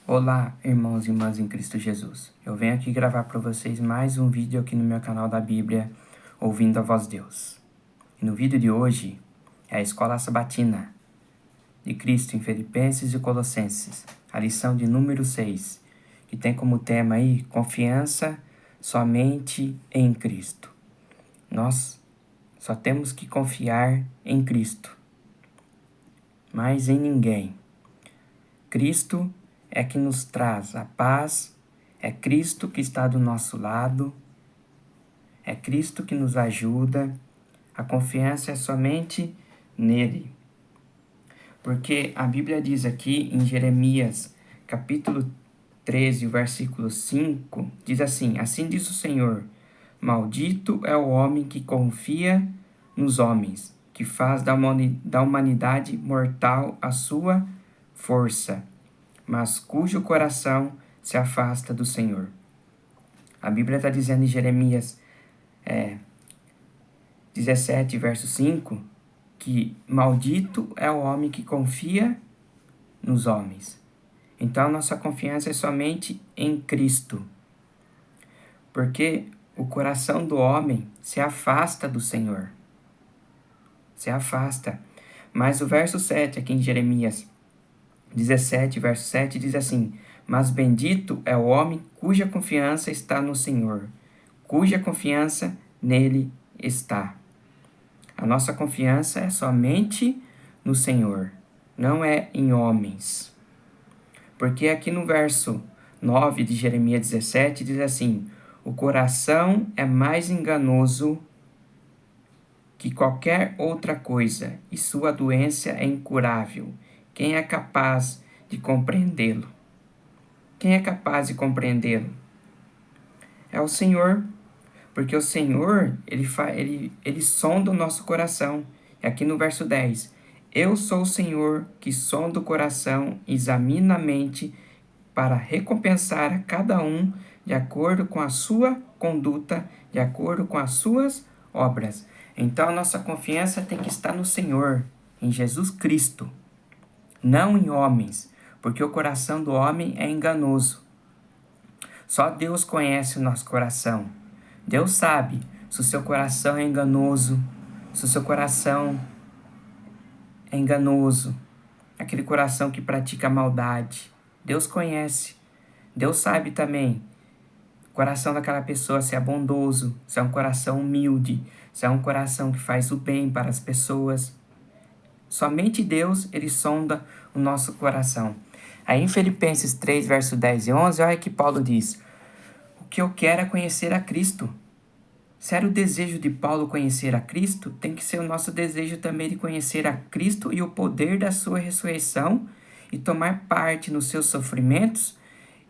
Olá, irmãos e irmãs em Cristo Jesus. Eu venho aqui gravar para vocês mais um vídeo aqui no meu canal da Bíblia, Ouvindo a Voz de Deus. E no vídeo de hoje é a Escola Sabatina de Cristo em Filipenses e Colossenses, a lição de número 6, que tem como tema aí, confiança somente em Cristo. Nós só temos que confiar em Cristo, mas em ninguém. Cristo é que nos traz a paz, é Cristo que está do nosso lado, é Cristo que nos ajuda, a confiança é somente nele. Porque a Bíblia diz aqui em Jeremias, capítulo 13, versículo 5, diz assim: Assim diz o Senhor, maldito é o homem que confia nos homens, que faz da humanidade mortal a sua força, mas cujo coração se afasta do Senhor. A Bíblia está dizendo em Jeremias 17, verso 5, que maldito é o homem que confia nos homens. Então, nossa confiança é somente em Cristo, porque o coração do homem se afasta do Senhor. Se afasta. Mas o verso 7, aqui em Jeremias 17, verso 7, diz assim: Mas bendito é o homem cuja confiança está no Senhor, cuja confiança nele está. A nossa confiança é somente no Senhor, não é em homens. Porque aqui no verso 9 de Jeremias 17 diz assim: O coração é mais enganoso que qualquer outra coisa, e sua doença é incurável. Quem é capaz de compreendê-lo? Quem é capaz de compreendê-lo? É o Senhor, porque o Senhor, ele sonda o nosso coração. E aqui no verso 10, Eu sou o Senhor que sonda o coração, examina a mente, para recompensar a cada um de acordo com a sua conduta, de acordo com as suas obras. Então, a nossa confiança tem que estar no Senhor, em Jesus Cristo, não em homens, porque o coração do homem é enganoso. Só Deus conhece o nosso coração. Deus sabe se o seu coração é enganoso, se o seu coração é enganoso, aquele coração que pratica maldade. Deus conhece. Deus sabe também o coração daquela pessoa se é bondoso, se é um coração humilde, se é um coração que faz o bem para as pessoas. Somente Deus, ele sonda o nosso coração. Aí em Filipenses 3, verso 10 e 11, olha que Paulo diz: O que eu quero é conhecer a Cristo. Se era o desejo de Paulo conhecer a Cristo, tem que ser o nosso desejo também de conhecer a Cristo e o poder da sua ressurreição e tomar parte nos seus sofrimentos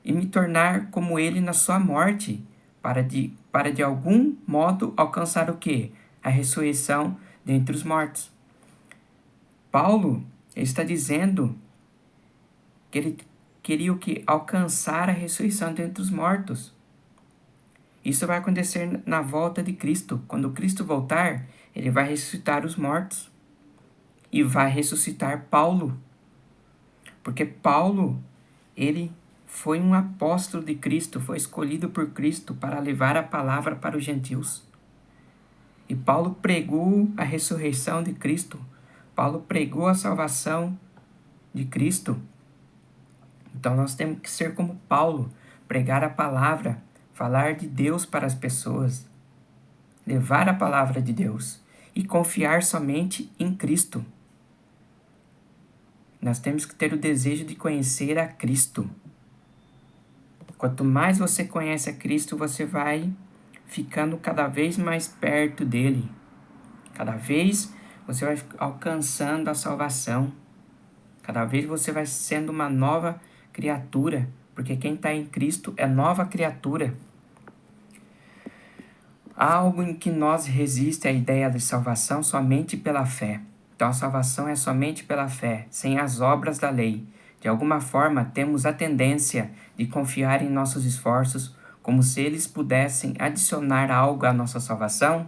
e me tornar como ele na sua morte, para de algum modo alcançar o quê? A ressurreição dentre os mortos. Paulo está dizendo que ele queria o quê? Alcançar a ressurreição dentre os mortos. Isso vai acontecer na volta de Cristo. Quando Cristo voltar, ele vai ressuscitar os mortos. E vai ressuscitar Paulo. Porque Paulo, ele foi um apóstolo de Cristo, foi escolhido por Cristo para levar a palavra para os gentios. E Paulo pregou a ressurreição de Cristo. Paulo pregou a salvação de Cristo. Então nós temos que ser como Paulo, pregar a palavra, falar de Deus para as pessoas, levar a palavra de Deus e confiar somente em Cristo. Nós temos que ter o desejo de conhecer a Cristo. Quanto mais você conhece a Cristo, você vai ficando cada vez mais perto dele. Cada vez você vai alcançando a salvação. Cada vez você vai sendo uma nova criatura, porque quem está em Cristo é nova criatura. Há algo em que nós resiste à ideia de salvação somente pela fé. Então a salvação é somente pela fé, sem as obras da lei. De alguma forma, temos a tendência de confiar em nossos esforços, como se eles pudessem adicionar algo à nossa salvação.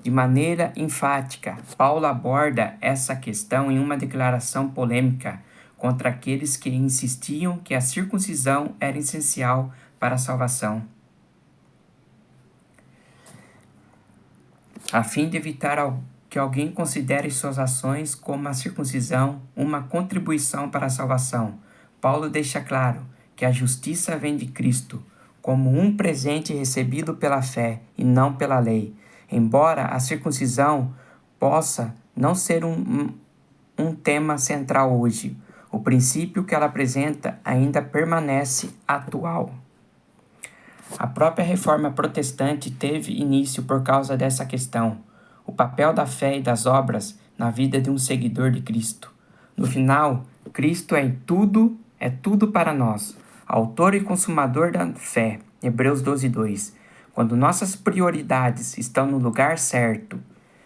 De maneira enfática, Paulo aborda essa questão em uma declaração polêmica, contra aqueles que insistiam que a circuncisão era essencial para a salvação. A fim de evitar que alguém considere suas ações como a circuncisão uma contribuição para a salvação, Paulo deixa claro que a justiça vem de Cristo, como um presente recebido pela fé e não pela lei, embora a circuncisão possa não ser um tema central hoje. O princípio que ela apresenta ainda permanece atual. A própria reforma protestante teve início por causa dessa questão, o papel da fé e das obras na vida de um seguidor de Cristo. No final, Cristo é tudo para nós, autor e consumador da fé, Hebreus 12:2. Quando nossas prioridades estão no lugar certo,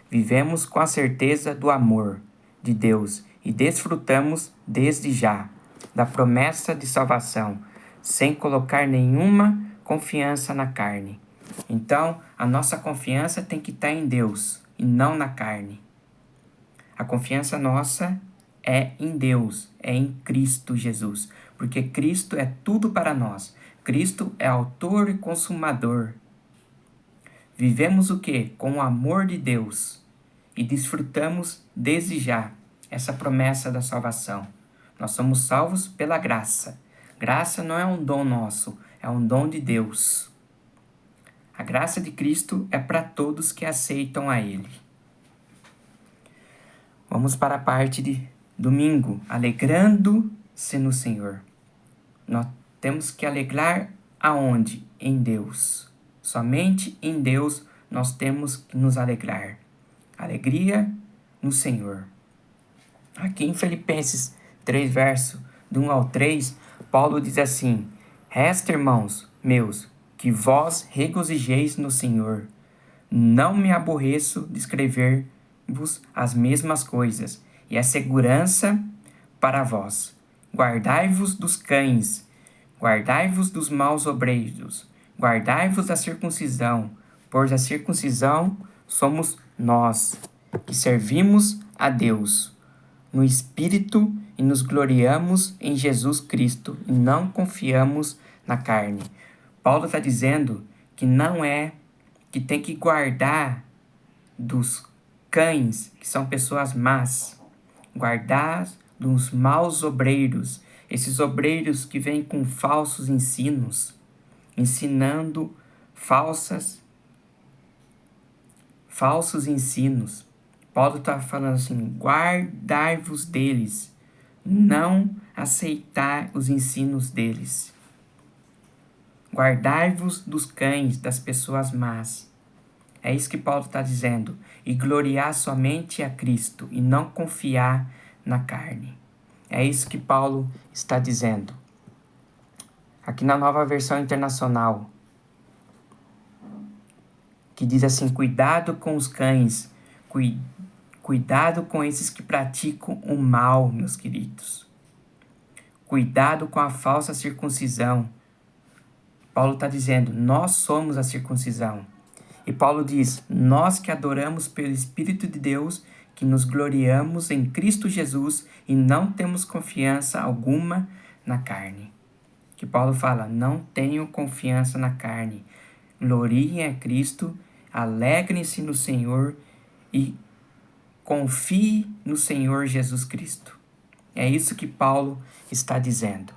vivemos com a certeza do amor de Deus e desfrutamos desde já da promessa de salvação, sem colocar nenhuma confiança na carne. Então, a nossa confiança tem que estar em Deus e não na carne. A confiança nossa é em Deus, é em Cristo Jesus, porque Cristo é tudo para nós. Cristo é autor e consumador. Vivemos o quê? Com o amor de Deus e desfrutamos desde já essa promessa da salvação. Nós somos salvos pela graça. Graça não é um dom nosso, é um dom de Deus. A graça de Cristo é para todos que aceitam a Ele. Vamos para a parte de domingo, alegrando-se no Senhor. Nós temos que alegrar aonde? Em Deus. Somente em Deus nós temos que nos alegrar. Alegria no Senhor. Aqui em Filipenses 3, verso do 1 ao 3, Paulo diz assim: Resta, irmãos meus, que vós regozijeis no Senhor. Não me aborreço de escrever-vos as mesmas coisas, e a segurança para vós. Guardai-vos dos cães, guardai-vos dos maus obreiros, guardai-vos da circuncisão, pois a circuncisão somos nós, que servimos a Deus no Espírito e nos gloriamos em Jesus Cristo e não confiamos na carne. Paulo está dizendo que não é que tem que guardar dos cães, que são pessoas más, guardar dos maus obreiros, esses obreiros que vêm com falsos ensinos, ensinando falsos ensinos. Paulo está falando assim: guardai-vos deles, não aceitar os ensinos deles. Guardai-vos dos cães, das pessoas más. É isso que Paulo está dizendo. E gloriar somente a Cristo e não confiar na carne. É isso que Paulo está dizendo. Aqui na Nova Versão Internacional, que diz assim: cuidado com os cães, cuidado com esses que praticam o mal, meus queridos. Cuidado com a falsa circuncisão. Paulo está dizendo, nós somos a circuncisão. E Paulo diz, nós que adoramos pelo Espírito de Deus, que nos gloriamos em Cristo Jesus e não temos confiança alguma na carne. Que Paulo fala, não tenham confiança na carne. Gloriem a Cristo, alegrem-se no Senhor e confie no Senhor Jesus Cristo. É isso que Paulo está dizendo.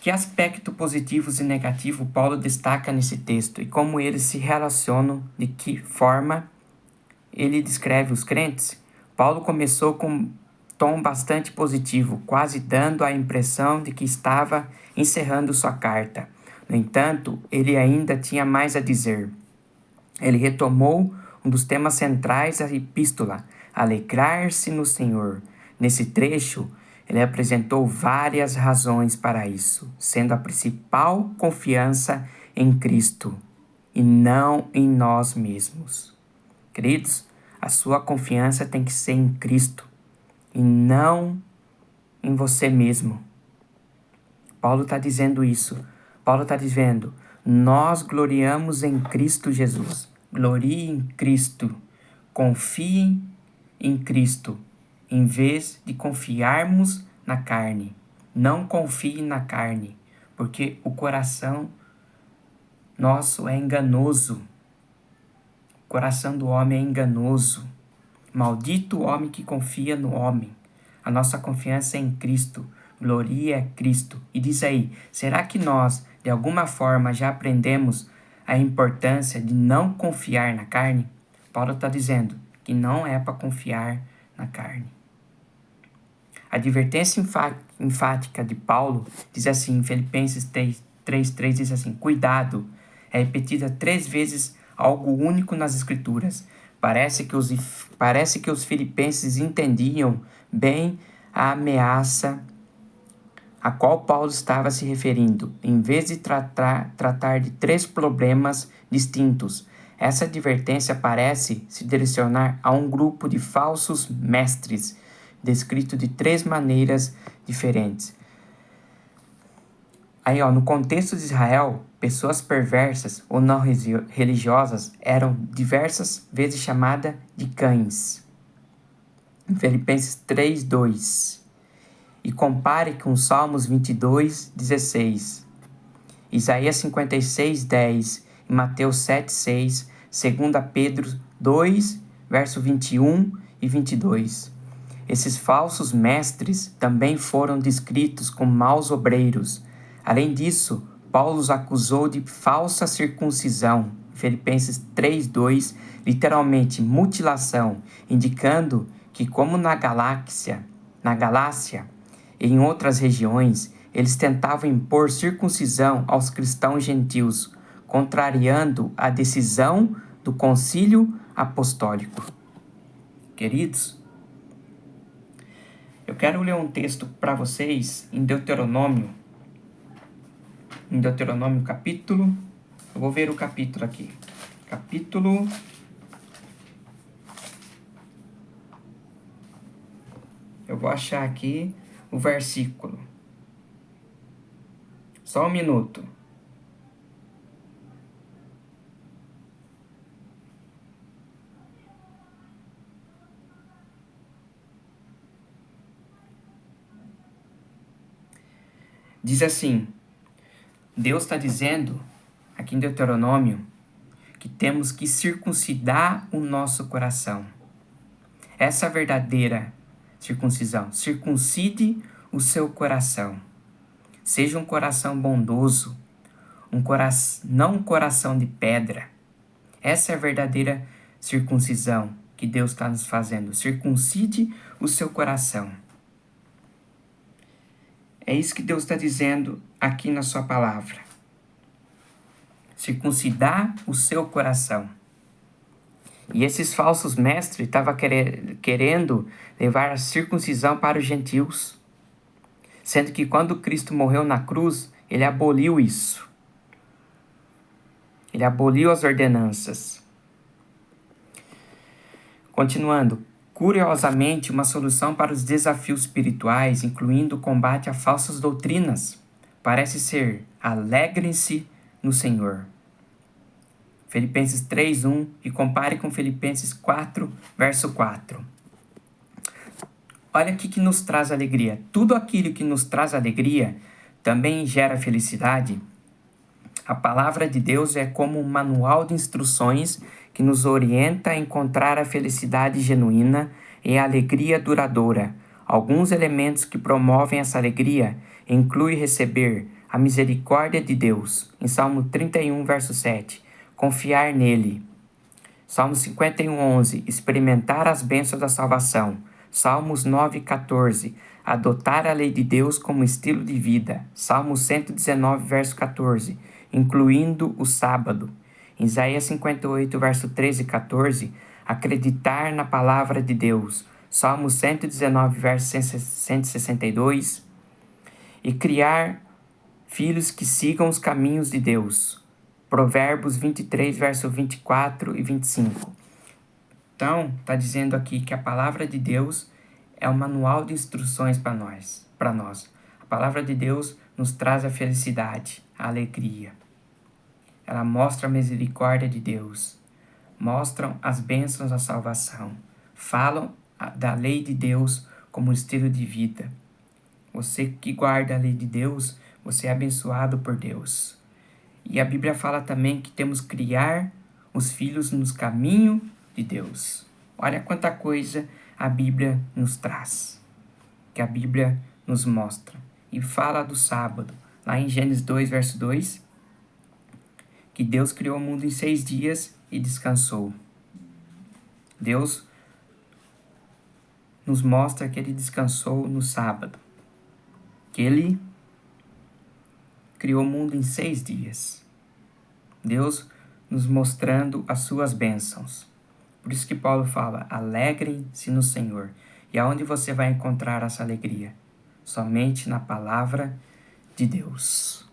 Que aspecto positivo e negativo Paulo destaca nesse texto e como eles se relacionam, de que forma ele descreve os crentes? Paulo começou com um tom bastante positivo, quase dando a impressão de que estava encerrando sua carta. No entanto, ele ainda tinha mais a dizer. Ele retomou um dos temas centrais da epístola, alegrar-se no Senhor. Nesse trecho, ele apresentou várias razões para isso, sendo a principal confiança em Cristo e não em nós mesmos. Queridos, a sua confiança tem que ser em Cristo e não em você mesmo. Paulo está dizendo isso. Paulo está dizendo, nós gloriamos em Cristo Jesus. Glorie em Cristo. Confiem em Cristo, em vez de confiarmos na carne. Não confie na carne, porque o coração nosso é enganoso. O coração do homem é enganoso. Maldito o homem que confia no homem. A nossa confiança é em Cristo. Gloria a Cristo. E diz aí, será que nós, de alguma forma, já aprendemos a importância de não confiar na carne? Paulo está dizendo que não é para confiar na carne. A advertência enfática de Paulo diz assim, em Filipenses 3:3 diz assim, cuidado, é repetida 3 vezes algo único nas Escrituras. Parece que os filipenses entendiam bem a ameaça a qual Paulo estava se referindo, em vez de tratar de 3 problemas distintos. Essa advertência parece se direcionar a um grupo de falsos mestres, descrito de 3 maneiras diferentes. Aí, no contexto de Israel, pessoas perversas ou não religiosas eram diversas vezes chamadas de cães. Em Filipenses 3:2. E compare com Salmos 22:16, Isaías 56:10 e Mateus 7:6, 2 Pedro 2, verso 21 e 22. Esses falsos mestres também foram descritos como maus obreiros. Além disso, Paulo os acusou de falsa circuncisão, Filipenses 3:2, literalmente mutilação, indicando que, como na Galácia e em outras regiões, eles tentavam impor circuncisão aos cristãos gentios, contrariando a decisão do concílio apostólico. Queridos, eu quero ler um texto para vocês em Deuteronômio capítulo, eu vou ver o capítulo aqui, eu vou achar aqui o versículo, só um minuto. Diz assim, Deus está dizendo, aqui em Deuteronômio, que temos que circuncidar o nosso coração. Essa é a verdadeira circuncisão. Circuncide o seu coração. Seja um coração bondoso, não um coração de pedra. Essa é a verdadeira circuncisão que Deus está nos fazendo. Circuncide o seu coração. É isso que Deus está dizendo aqui na sua palavra. Circuncidar o seu coração. E esses falsos mestres estavam querendo levar a circuncisão para os gentios. Sendo que quando Cristo morreu na cruz, ele aboliu isso. Ele aboliu as ordenanças. Continuando. Curiosamente, uma solução para os desafios espirituais, incluindo o combate a falsas doutrinas, parece ser: alegrem-se no Senhor. Filipenses 3:1 e compare com Filipenses 4, verso 4. Olha o que nos traz alegria. Tudo aquilo que nos traz alegria também gera felicidade. A palavra de Deus é como um manual de instruções que nos orienta a encontrar a felicidade genuína e a alegria duradoura. Alguns elementos que promovem essa alegria incluem receber a misericórdia de Deus, em Salmo 31, verso 7, confiar nele. Salmo 51:11, experimentar as bênçãos da salvação. Salmos 9:14, adotar a lei de Deus como estilo de vida. Salmo 119, verso 14, incluindo o sábado. Isaías 58, verso 13 e 14, acreditar na palavra de Deus. Salmo 119, verso 162, e criar filhos que sigam os caminhos de Deus. Provérbios 23, verso 24 e 25. Então, está dizendo aqui que a palavra de Deus é um manual de instruções para nós. A palavra de Deus nos traz a felicidade, a alegria. Ela mostra a misericórdia de Deus, mostram as bênçãos da salvação, falam da lei de Deus como estilo de vida. Você que guarda a lei de Deus, você é abençoado por Deus. E a Bíblia fala também que temos que criar os filhos nos caminhos de Deus. Olha quanta coisa a Bíblia nos traz, que a Bíblia nos mostra. E fala do sábado, lá em Gênesis 2, verso 2, que Deus criou o mundo em 6 dias e descansou. Deus nos mostra que Ele descansou no sábado, que Ele criou o mundo em 6 dias. Deus nos mostrando as suas bênçãos. Por isso que Paulo fala, alegrem-se no Senhor. E aonde você vai encontrar essa alegria? Somente na palavra de Deus.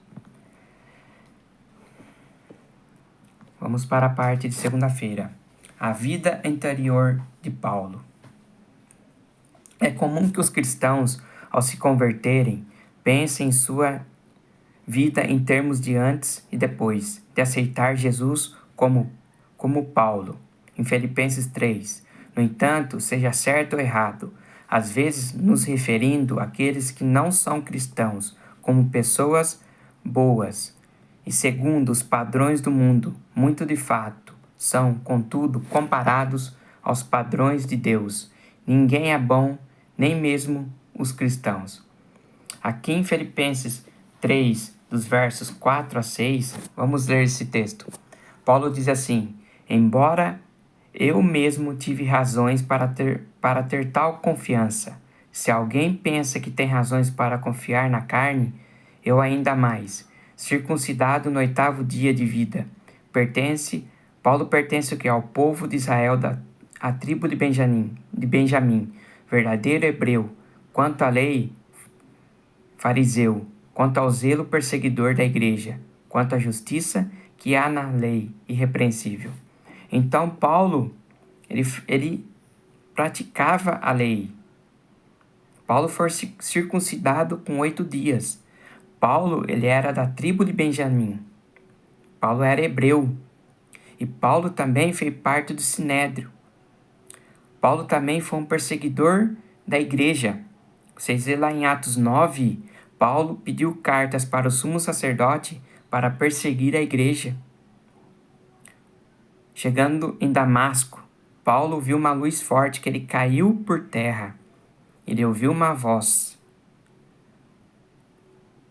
Vamos para a parte de segunda-feira. A vida interior de Paulo. É comum que os cristãos, ao se converterem, pensem em sua vida em termos de antes e depois de aceitar Jesus como Paulo, em Filipenses 3. No entanto, seja certo ou errado, às vezes nos referindo àqueles que não são cristãos como pessoas boas e segundo os padrões do mundo, muito de fato, são, contudo, comparados aos padrões de Deus. Ninguém é bom, nem mesmo os cristãos. Aqui em Filipenses 3, dos versos 4 a 6, vamos ler esse texto. Paulo diz assim, embora eu mesmo tive razões para ter tal confiança, se alguém pensa que tem razões para confiar na carne, eu ainda mais, circuncidado no 8º dia de vida, Paulo pertence o que? Ao povo de Israel, a tribo de Benjamim, verdadeiro hebreu, quanto à lei, fariseu, quanto ao zelo perseguidor da igreja, quanto à justiça que há na lei, irrepreensível. Então Paulo, ele praticava a lei. Paulo foi circuncidado com 8 dias. Paulo, ele era da tribo de Benjamim. Paulo era hebreu. E Paulo também fez parte do Sinédrio. Paulo também foi um perseguidor da igreja. Vocês vê lá em Atos 9, Paulo pediu cartas para o sumo sacerdote para perseguir a igreja. Chegando em Damasco, Paulo viu uma luz forte que ele caiu por terra. Ele ouviu uma voz.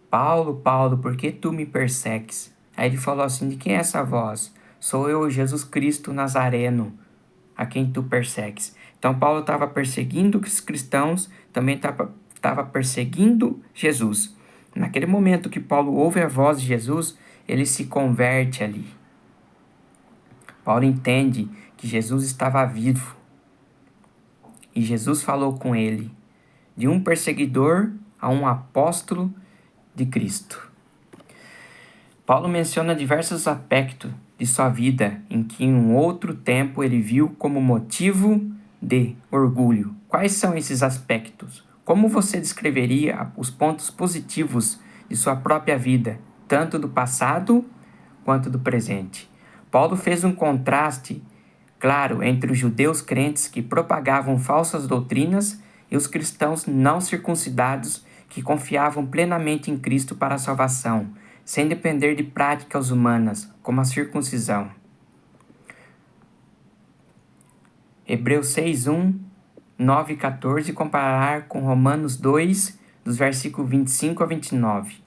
Paulo, Paulo, por que tu me persegues? Aí ele falou assim, de quem é essa voz? Sou eu, Jesus Cristo Nazareno, a quem tu persegues. Então Paulo estava perseguindo os cristãos, também estava perseguindo Jesus. Naquele momento que Paulo ouve a voz de Jesus, ele se converte ali. Paulo entende que Jesus estava vivo. E Jesus falou com ele, de um perseguidor a um apóstolo de Cristo. Paulo menciona diversos aspectos de sua vida em que em um outro tempo ele viu como motivo de orgulho. Quais são esses aspectos? Como você descreveria os pontos positivos de sua própria vida, tanto do passado quanto do presente? Paulo fez um contraste claro entre os judeus crentes que propagavam falsas doutrinas e os cristãos não circuncidados que confiavam plenamente em Cristo para a salvação, sem depender de práticas humanas, como a circuncisão. Hebreus 6:1, 9 e 14, comparar com Romanos 2, dos versículos 25 a 29.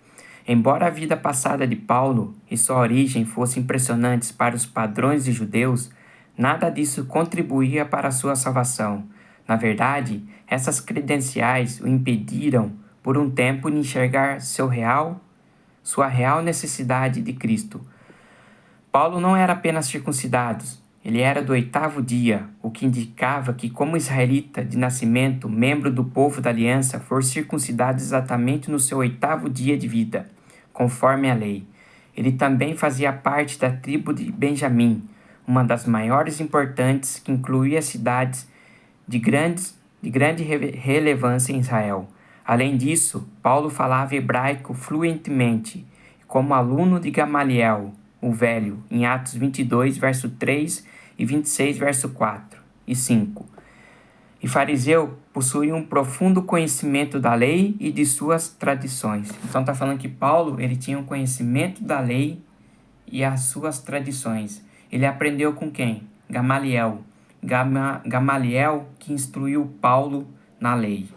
Embora a vida passada de Paulo e sua origem fossem impressionantes para os padrões de judeus, nada disso contribuía para a sua salvação. Na verdade, essas credenciais o impediram, por um tempo, de enxergar sua real necessidade de Cristo. Paulo não era apenas circuncidado, ele era do 8º dia, o que indicava que, como israelita de nascimento, membro do povo da aliança, foi circuncidado exatamente no seu 8º dia de vida, conforme a lei. Ele também fazia parte da tribo de Benjamim, uma das maiores importantes, que incluía cidades de grande relevância em Israel. Além disso, Paulo falava hebraico fluentemente, como aluno de Gamaliel, o velho, em Atos 22, verso 3 e 26, verso 4 e 5. E fariseu possui um profundo conhecimento da lei e de suas tradições. Então está falando que Paulo ele tinha um conhecimento da lei e as suas tradições. Ele aprendeu com quem? Gamaliel. Gamaliel que instruiu Paulo na lei.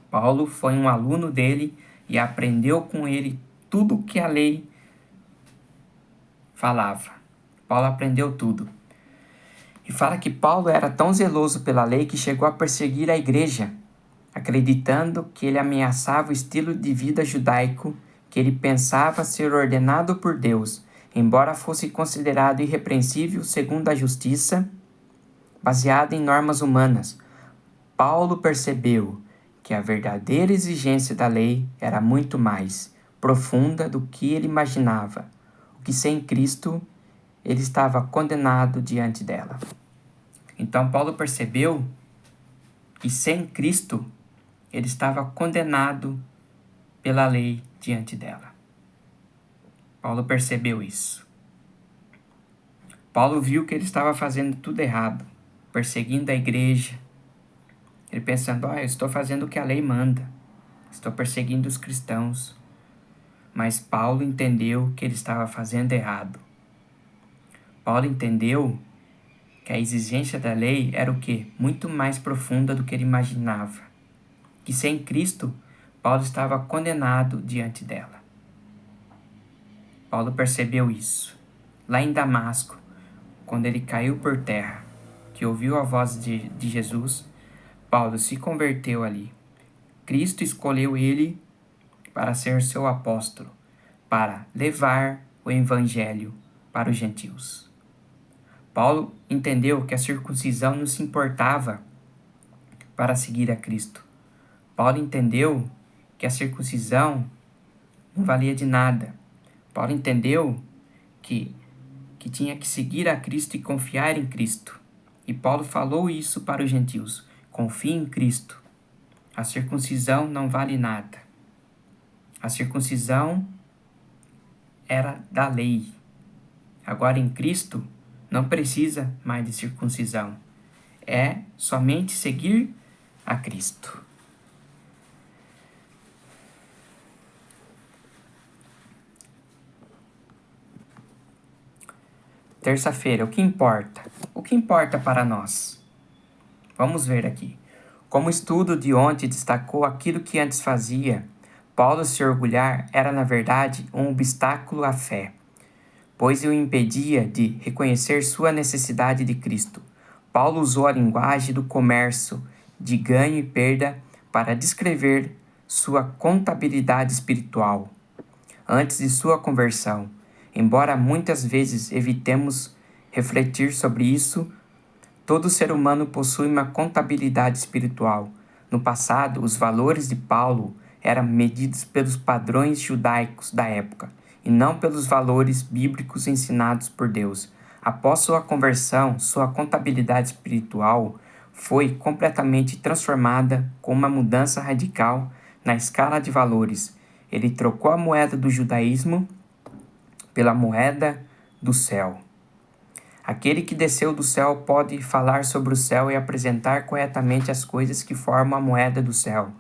Paulo foi um aluno dele e aprendeu com ele tudo que a lei falava. Paulo aprendeu tudo. E fala que Paulo era tão zeloso pela lei que chegou a perseguir a igreja, acreditando que ele ameaçava o estilo de vida judaico que ele pensava ser ordenado por Deus, embora fosse considerado irrepreensível segundo a justiça, baseada em normas humanas. Paulo percebeu que a verdadeira exigência da lei era muito mais profunda do que ele imaginava, o que sem Cristo ele estava condenado diante dela. Então Paulo percebeu que sem Cristo ele estava condenado pela lei diante dela. Paulo percebeu isso. Paulo viu que ele estava fazendo tudo errado, perseguindo a igreja. Ele pensando, eu estou fazendo o que a lei manda, estou perseguindo os cristãos. Mas Paulo entendeu que ele estava fazendo errado. Paulo entendeu que a exigência da lei era o quê? Muito mais profunda do que ele imaginava. Que sem Cristo, Paulo estava condenado diante dela. Paulo percebeu isso. Lá em Damasco, quando ele caiu por terra, que ouviu a voz de Jesus, Paulo se converteu ali. Cristo escolheu ele para ser seu apóstolo, para levar o evangelho para os gentios. Paulo entendeu que a circuncisão não se importava para seguir a Cristo. Paulo entendeu que a circuncisão não valia de nada. Paulo entendeu que tinha que seguir a Cristo e confiar em Cristo. E Paulo falou isso para os gentios. Confie em Cristo. A circuncisão não vale nada. A circuncisão era da lei. Agora em Cristo não precisa mais de circuncisão. É somente seguir a Cristo. Terça-feira, o que importa? O que importa para nós? Vamos ver aqui. Como o estudo de ontem destacou aquilo que antes fazia, Paulo se orgulhar era, na verdade, um obstáculo à fé, pois o impedia de reconhecer sua necessidade de Cristo. Paulo usou a linguagem do comércio, de ganho e perda, para descrever sua contabilidade espiritual. Antes de sua conversão, embora muitas vezes evitemos refletir sobre isso, todo ser humano possui uma contabilidade espiritual. No passado, os valores de Paulo eram medidos pelos padrões judaicos da época, e não pelos valores bíblicos ensinados por Deus. Após sua conversão, sua contabilidade espiritual foi completamente transformada com uma mudança radical na escala de valores. Ele trocou a moeda do judaísmo pela moeda do céu. Aquele que desceu do céu pode falar sobre o céu e apresentar corretamente as coisas que formam a moeda do céu,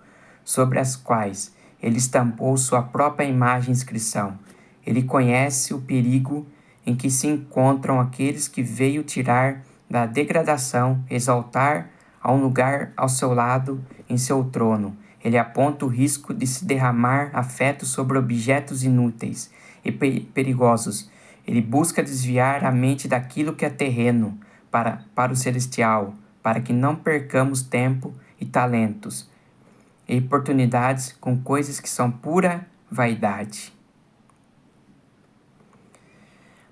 sobre as quais ele estampou sua própria imagem e inscrição. Ele conhece o perigo em que se encontram aqueles que veio tirar da degradação, exaltar a um lugar ao seu lado em seu trono. Ele aponta o risco de se derramar afeto sobre objetos inúteis e perigosos. Ele busca desviar a mente daquilo que é terreno para o celestial, para que não percamos tempo e talentos e oportunidades com coisas que são pura vaidade.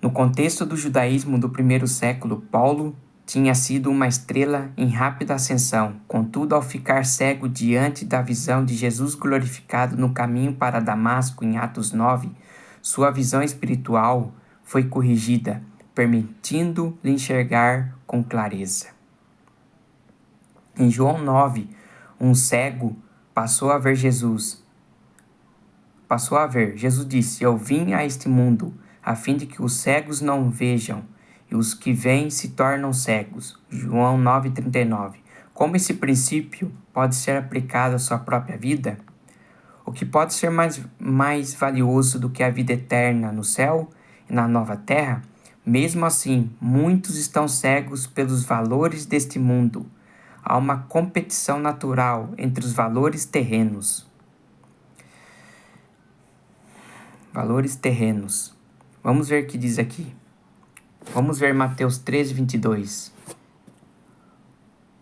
No contexto do judaísmo do primeiro século, Paulo tinha sido uma estrela em rápida ascensão. Contudo, ao ficar cego diante da visão de Jesus glorificado no caminho para Damasco, em Atos 9, sua visão espiritual foi corrigida, permitindo-lhe enxergar com clareza. Em João 9, um cego passou a ver. Jesus disse: Eu vim a este mundo, a fim de que os cegos não vejam, e os que veem se tornam cegos. João 9,39. Como esse princípio pode ser aplicado à sua própria vida? O que pode ser mais valioso do que a vida eterna no céu e na nova terra? Mesmo assim, muitos estão cegos pelos valores deste mundo. Há uma competição natural entre os valores terrenos. Valores terrenos. Vamos ver o que diz aqui. Vamos ver Mateus 13, 22.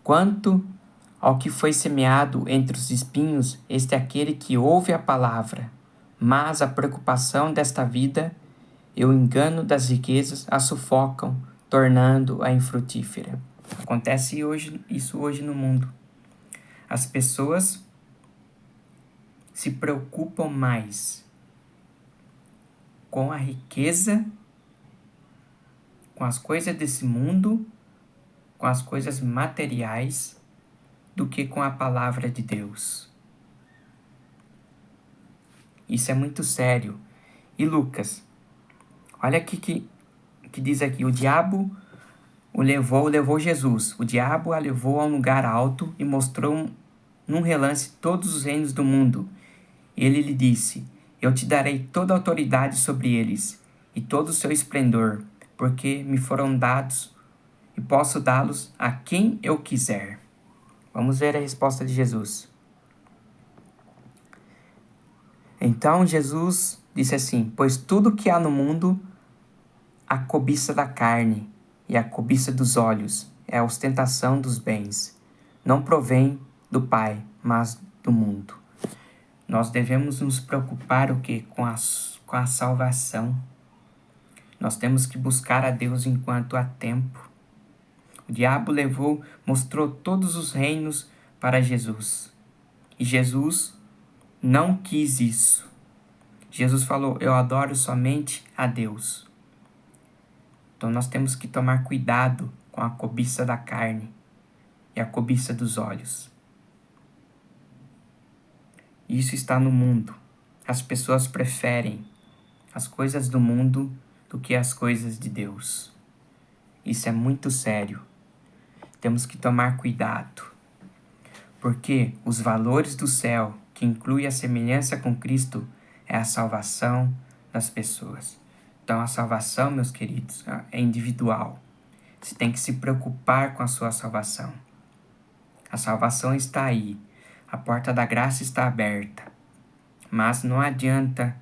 Quanto ao que foi semeado entre os espinhos, este é aquele que ouve a palavra, mas a preocupação desta vida e o engano das riquezas a sufocam, tornando-a infrutífera. Acontece isso hoje no mundo. As pessoas se preocupam mais com a riqueza, com as coisas desse mundo, com as coisas materiais, do que com a palavra de Deus. Isso é muito sério. E Lucas, olha aqui que diz aqui, o diabo levou Jesus. O diabo a levou a um lugar alto e mostrou num relance todos os reinos do mundo. Ele lhe disse, eu te darei toda a autoridade sobre eles e todo o seu esplendor, porque me foram dados e posso dá-los a quem eu quiser. Vamos ver a resposta de Jesus. Então Jesus disse assim, pois tudo que há no mundo, a cobiça da carne e a cobiça dos olhos, é a ostentação dos bens. Não provém do Pai, mas do mundo. Nós devemos nos preocupar o quê? Com a salvação. Nós temos que buscar a Deus enquanto há tempo. O diabo mostrou todos os reinos para Jesus. E Jesus não quis isso. Jesus falou, eu adoro somente a Deus. Então nós temos que tomar cuidado com a cobiça da carne e a cobiça dos olhos. Isso está no mundo. As pessoas preferem as coisas do mundo do que as coisas de Deus. Isso é muito sério. Temos que tomar cuidado. Porque os valores do céu, que inclui a semelhança com Cristo, é a salvação das pessoas. Então a salvação, meus queridos, é individual. Você tem que se preocupar com a sua salvação. A salvação está aí. A porta da graça está aberta. Mas não adianta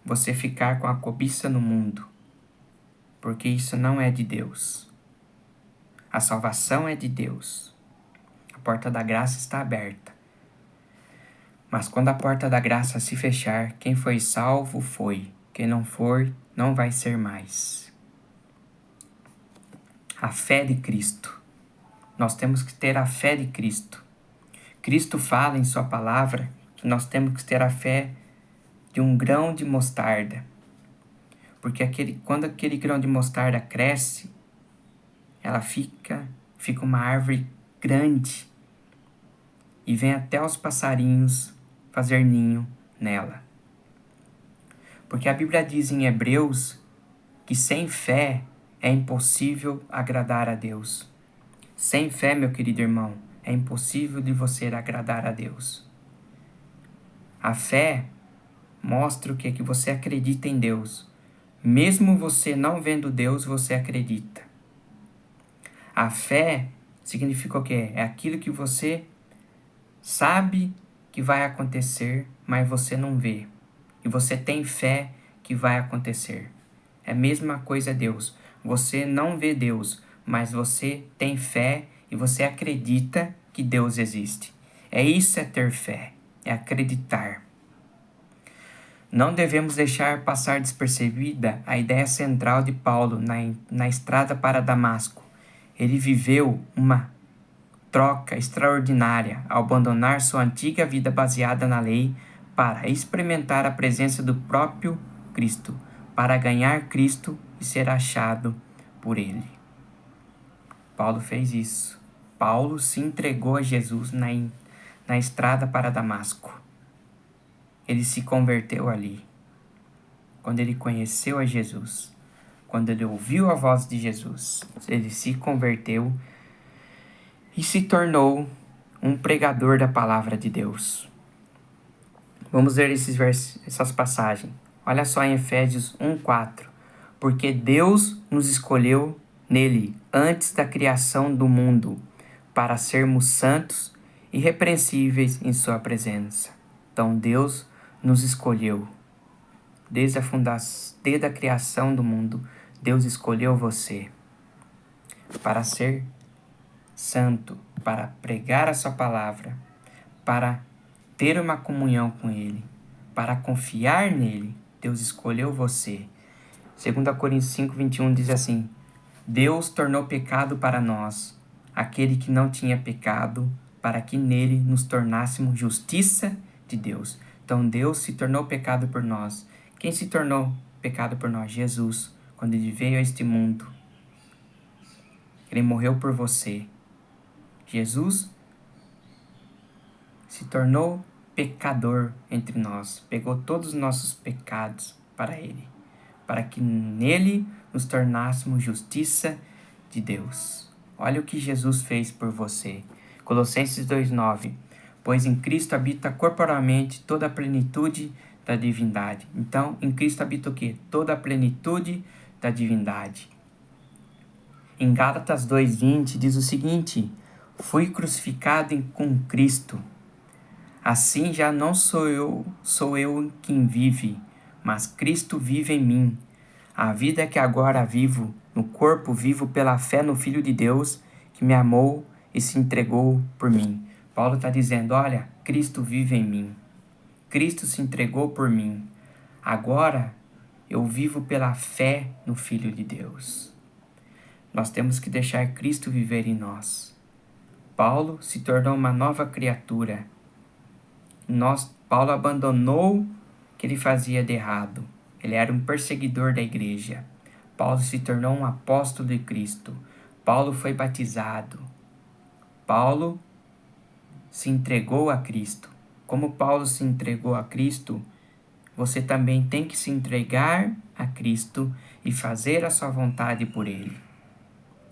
você ficar com a cobiça no mundo, porque isso não é de Deus. A salvação é de Deus. A porta da graça está aberta. Mas quando a porta da graça se fechar, quem foi salvo foi. Quem não for, não vai ser mais. A fé de Cristo. Nós temos que ter a fé de Cristo. Cristo fala em sua palavra que nós temos que ter a fé de um grão de mostarda. Porque quando aquele grão de mostarda cresce, ela fica uma árvore grande e vem até os passarinhos fazer ninho nela. Porque a Bíblia diz em Hebreus que sem fé é impossível agradar a Deus. Sem fé, meu querido irmão, é impossível de você agradar a Deus. A fé mostra o que? Que você acredita em Deus. Mesmo você não vendo Deus, você acredita. A fé significa o quê? É aquilo que você sabe que vai acontecer, mas você não vê. E você tem fé que vai acontecer. É a mesma coisa Deus. Você não vê Deus, mas você tem fé e você acredita que Deus existe. Isso é ter fé, é acreditar. Não devemos deixar passar despercebida a ideia central de Paulo na estrada para Damasco. Ele viveu uma troca extraordinária ao abandonar sua antiga vida baseada na lei para experimentar a presença do próprio Cristo, para ganhar Cristo e ser achado por Ele. Paulo fez isso. Paulo se entregou a Jesus na estrada para Damasco. Ele se converteu ali. Quando ele conheceu a Jesus, quando ele ouviu a voz de Jesus, ele se converteu e se tornou um pregador da palavra de Deus. Vamos ler essas passagens. Olha só em Efésios 1:4. Porque Deus nos escolheu nele antes da criação do mundo, para sermos santos e irrepreensíveis em sua presença. Então Deus nos escolheu. Desde a criação do mundo, Deus escolheu você para ser santo, para pregar a sua palavra, para ter uma comunhão com Ele, para confiar nele. Deus escolheu você. 2 Coríntios 5:21 diz assim: Deus tornou pecado para nós, aquele que não tinha pecado, para que nele nos tornássemos justiça de Deus. Então Deus se tornou pecado por nós. Quem se tornou pecado por nós? Jesus, quando ele veio a este mundo. Ele morreu por você. Jesus se tornou pecador entre nós, pegou todos os nossos pecados para ele, para que nele nos tornássemos justiça de Deus. Olha o que Jesus fez por você. Colossenses 2:9. Pois em Cristo habita corporalmente toda a plenitude da divindade. Então, em Cristo habita o quê? Toda a plenitude da divindade. Em Gálatas 2:20 diz o seguinte: fui crucificado com Cristo. Assim já não sou eu quem vive, mas Cristo vive em mim. A vida que agora vivo, no corpo vivo pela fé no Filho de Deus, que me amou e se entregou por mim. Paulo está dizendo, olha, Cristo vive em mim. Cristo se entregou por mim. Agora eu vivo pela fé no Filho de Deus. Nós temos que deixar Cristo viver em nós. Paulo se tornou uma nova criatura. Paulo abandonou o que ele fazia de errado. Ele era um perseguidor da igreja. Paulo se tornou um apóstolo de Cristo. Paulo foi batizado. Paulo se entregou a Cristo. Como Paulo se entregou a Cristo, você também tem que se entregar a Cristo e fazer a sua vontade por Ele.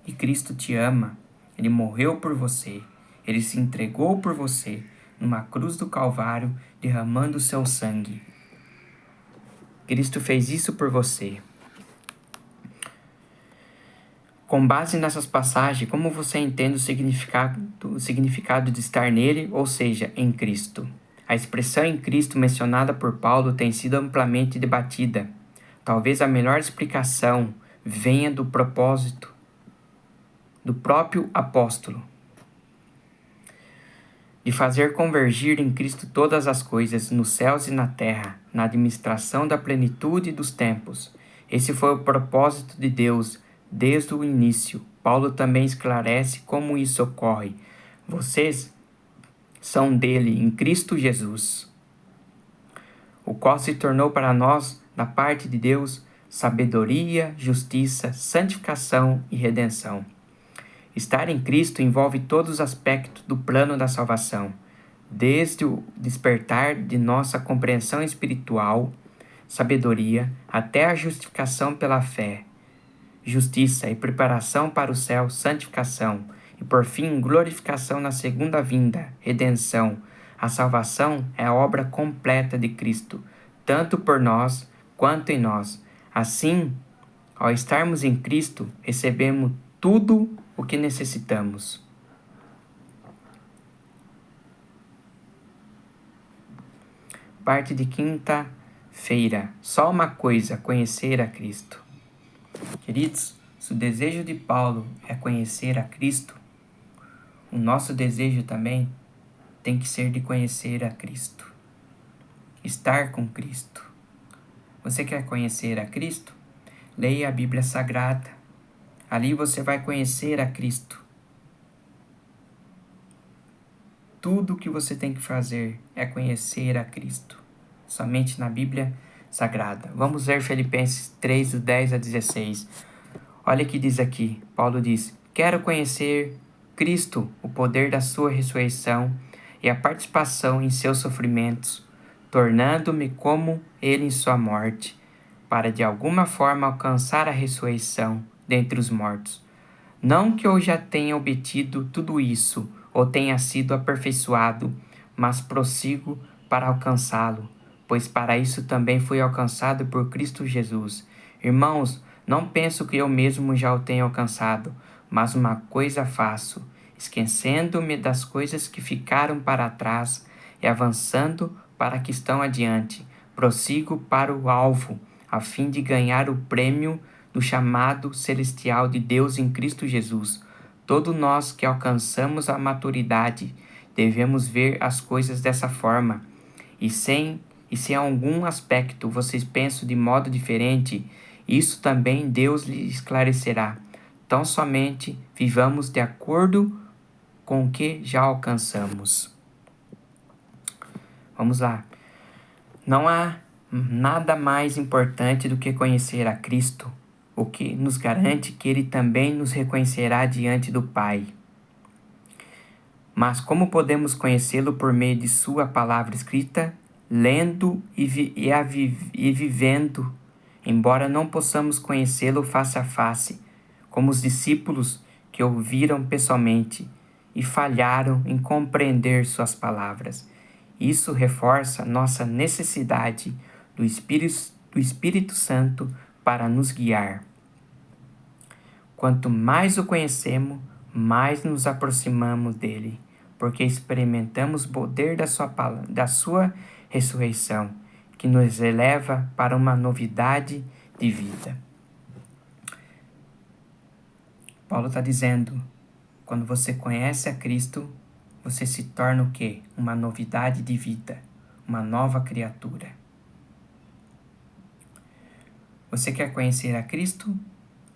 E Cristo te ama. Ele morreu por você. Ele se entregou por você numa cruz do Calvário, derramando o seu sangue. Cristo fez isso por você. Com base nessas passagens, como você entende o significado de estar nele, ou seja, em Cristo? A expressão em Cristo mencionada por Paulo tem sido amplamente debatida. Talvez a melhor explicação venha do propósito do próprio apóstolo, de fazer convergir em Cristo todas as coisas, nos céus e na terra, na administração da plenitude dos tempos. Esse foi o propósito de Deus desde o início. Paulo também esclarece como isso ocorre. Vocês são dele, em Cristo Jesus, o qual se tornou para nós, da parte de Deus, sabedoria, justiça, santificação e redenção. Estar em Cristo envolve todos os aspectos do plano da salvação, desde o despertar de nossa compreensão espiritual, sabedoria, até a justificação pela fé, justiça e preparação para o céu, santificação, e por fim, glorificação na segunda vinda, redenção. A salvação é a obra completa de Cristo, tanto por nós quanto em nós. Assim, ao estarmos em Cristo, recebemos tudo o que necessitamos. Parte de quinta-feira. Só uma coisa, conhecer a Cristo. Queridos, se o desejo de Paulo é conhecer a Cristo, o nosso desejo também tem que ser de conhecer a Cristo. Estar com Cristo. Você quer conhecer a Cristo? Leia a Bíblia Sagrada. Ali você vai conhecer a Cristo. Tudo o que você tem que fazer é conhecer a Cristo. Somente na Bíblia Sagrada. Vamos ver Filipenses 3, do 10 a 16. Olha o que diz aqui. Paulo diz: quero conhecer Cristo, o poder da sua ressurreição e a participação em seus sofrimentos, tornando-me como ele em sua morte, para de alguma forma alcançar a ressurreição dentre os mortos. Não que eu já tenha obtido tudo isso, ou tenha sido aperfeiçoado, mas prossigo para alcançá-lo, pois para isso também fui alcançado por Cristo Jesus. Irmãos, não penso que eu mesmo já o tenha alcançado, mas uma coisa faço, esquecendo-me das coisas que ficaram para trás e avançando para que estão adiante, prossigo para o alvo, a fim de ganhar o prêmio do chamado celestial de Deus em Cristo Jesus. Todos nós que alcançamos a maturidade devemos ver as coisas dessa forma. E se em algum aspecto vocês pensam de modo diferente, isso também Deus lhe esclarecerá. Tão somente vivamos de acordo com o que já alcançamos. Vamos lá. Não há nada mais importante do que conhecer a Cristo, o que nos garante que Ele também nos reconhecerá diante do Pai. Mas como podemos conhecê-lo por meio de Sua palavra escrita, lendo e vivendo, embora não possamos conhecê-lo face a face, como os discípulos que ouviram pessoalmente e falharam em compreender Suas palavras. Isso reforça nossa necessidade do Espírito Santo para nos guiar. Quanto mais o conhecemos, mais nos aproximamos dele, porque experimentamos o poder da sua ressurreição, que nos eleva para uma novidade de vida. Paulo está dizendo, quando você conhece a Cristo, você se torna o quê? Uma novidade de vida, uma nova criatura. Você quer conhecer a Cristo?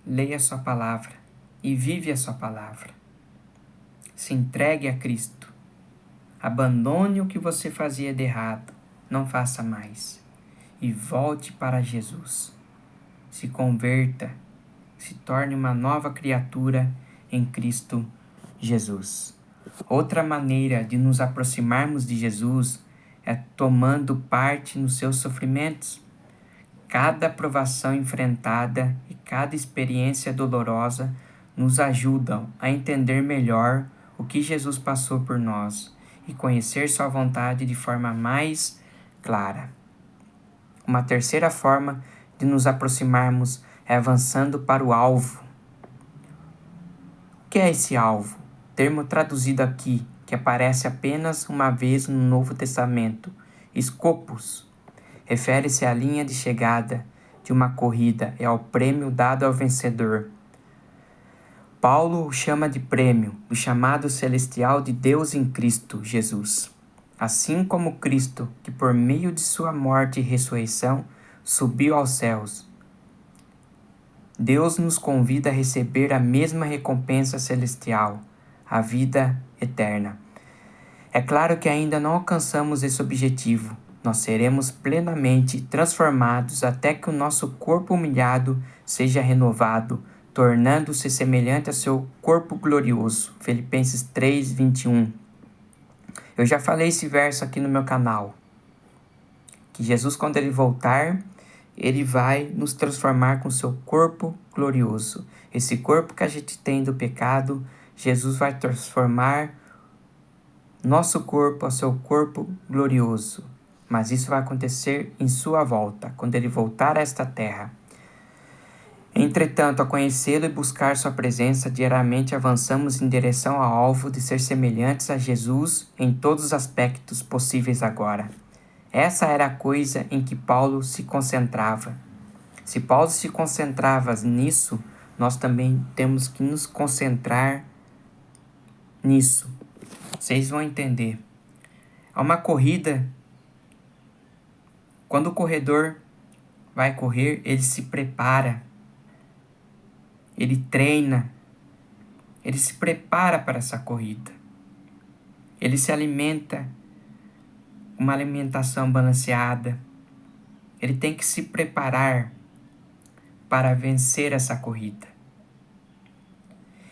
Leia a sua palavra e vive a sua palavra. Se entregue a Cristo. Abandone o que você fazia de errado. Não faça mais. E volte para Jesus. Se converta. Se torne uma nova criatura em Cristo Jesus. Outra maneira de nos aproximarmos de Jesus é tomando parte nos seus sofrimentos. Cada provação enfrentada e cada experiência dolorosa nos ajudam a entender melhor o que Jesus passou por nós e conhecer sua vontade de forma mais clara. Uma terceira forma de nos aproximarmos é avançando para o alvo. O que é esse alvo? Termo traduzido aqui, que aparece apenas uma vez no Novo Testamento, Scopus. Refere-se à linha de chegada de uma corrida e ao prêmio dado ao vencedor. Paulo o chama de prêmio do chamado celestial de Deus em Cristo Jesus. Assim como Cristo, que por meio de sua morte e ressurreição, subiu aos céus, Deus nos convida a receber a mesma recompensa celestial, a vida eterna. É claro que ainda não alcançamos esse objetivo. Nós seremos plenamente transformados até que o nosso corpo humilhado seja renovado, tornando-se semelhante a seu corpo glorioso. Filipenses 3, 21. Eu já falei esse verso aqui no meu canal. Que Jesus, quando Ele voltar, Ele vai nos transformar com seu corpo glorioso. Esse corpo que a gente tem do pecado, Jesus vai transformar nosso corpo a seu corpo glorioso. Mas isso vai acontecer em sua volta, quando Ele voltar a esta terra. Entretanto, a conhecê-lo e buscar sua presença, diariamente avançamos em direção ao alvo de ser semelhantes a Jesus em todos os aspectos possíveis agora. Essa era a coisa em que Paulo se concentrava. Se Paulo se concentrava nisso, nós também temos que nos concentrar nisso. Vocês vão entender. Há uma corrida. Quando o corredor vai correr, ele se prepara, ele treina, ele se prepara para essa corrida. Ele se alimenta, uma alimentação balanceada. Ele tem que se preparar para vencer essa corrida.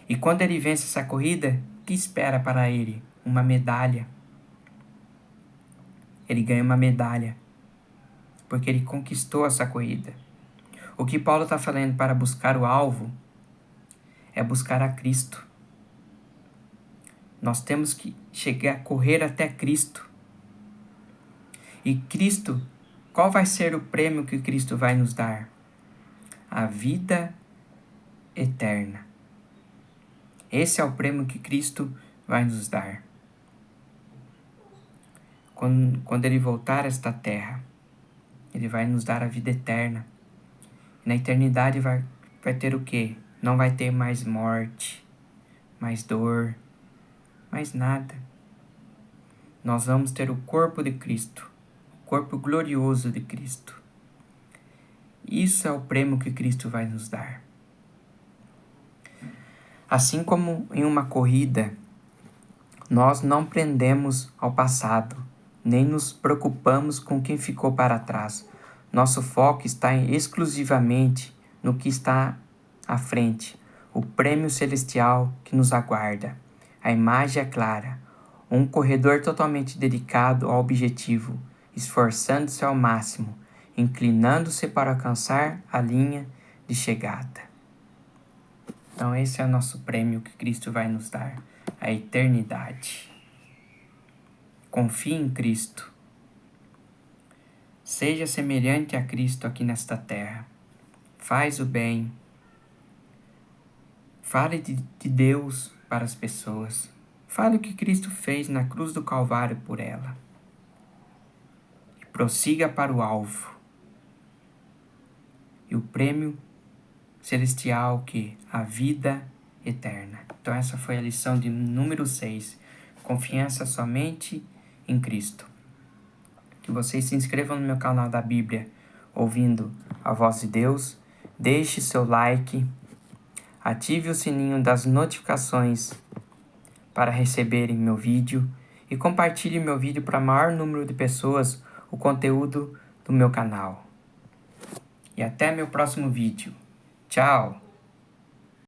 E quando ele vence essa corrida, o que espera para ele? Uma medalha. Ele ganha uma medalha, porque ele conquistou essa corrida. O que Paulo está falando para buscar o alvo é buscar a Cristo. Nós temos que chegar, correr até Cristo. E Cristo, qual vai ser o prêmio que Cristo vai nos dar? A vida eterna. Esse é o prêmio que Cristo vai nos dar. Quando Ele voltar a esta terra, Ele vai nos dar a vida eterna. Na eternidade vai ter o quê? Não vai ter mais morte, mais dor, mais nada. Nós vamos ter o corpo de Cristo, o corpo glorioso de Cristo. Isso é o prêmio que Cristo vai nos dar. Assim como em uma corrida, nós não prendemos ao passado, nem nos preocupamos com quem ficou para trás. Nosso foco está exclusivamente no que está à frente, o prêmio celestial que nos aguarda. A imagem é clara, um corredor totalmente dedicado ao objetivo, esforçando-se ao máximo, inclinando-se para alcançar a linha de chegada. Então esse é o nosso prêmio que Cristo vai nos dar, a eternidade. Confie em Cristo. Seja semelhante a Cristo aqui nesta terra. Faz o bem. Fale de Deus para as pessoas. Fale o que Cristo fez na cruz do Calvário por ela. E prossiga para o alvo. E o prêmio celestial que a vida eterna. Então essa foi a lição de número 6. Confiança somente em Cristo. Que vocês se inscrevam no meu canal da Bíblia, ouvindo a voz de Deus. Deixe seu like. Ative o sininho das notificações para receberem meu vídeo. E compartilhe meu vídeo para o maior número de pessoas o conteúdo do meu canal. E até meu próximo vídeo. Tchau!